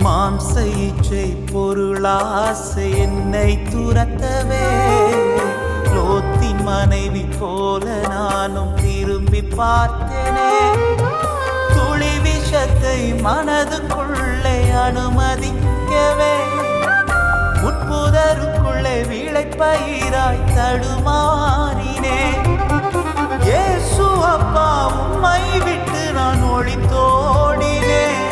மாம்ச இச்சை பொருளாசை என்னை துரத்தவே லோத்தின் மனைவி போல நானும் திரும்பி பார்த்தேனே. துளி விஷத்தை மனதுக்குள்ளே அனுமதிக்கவே உட்புதருக்குள்ளே விளைப்பயிராய் தடுமாறினே. இயேசு அப்பா உம்மை விட்டு நான் ஒளித்தோடினேன்.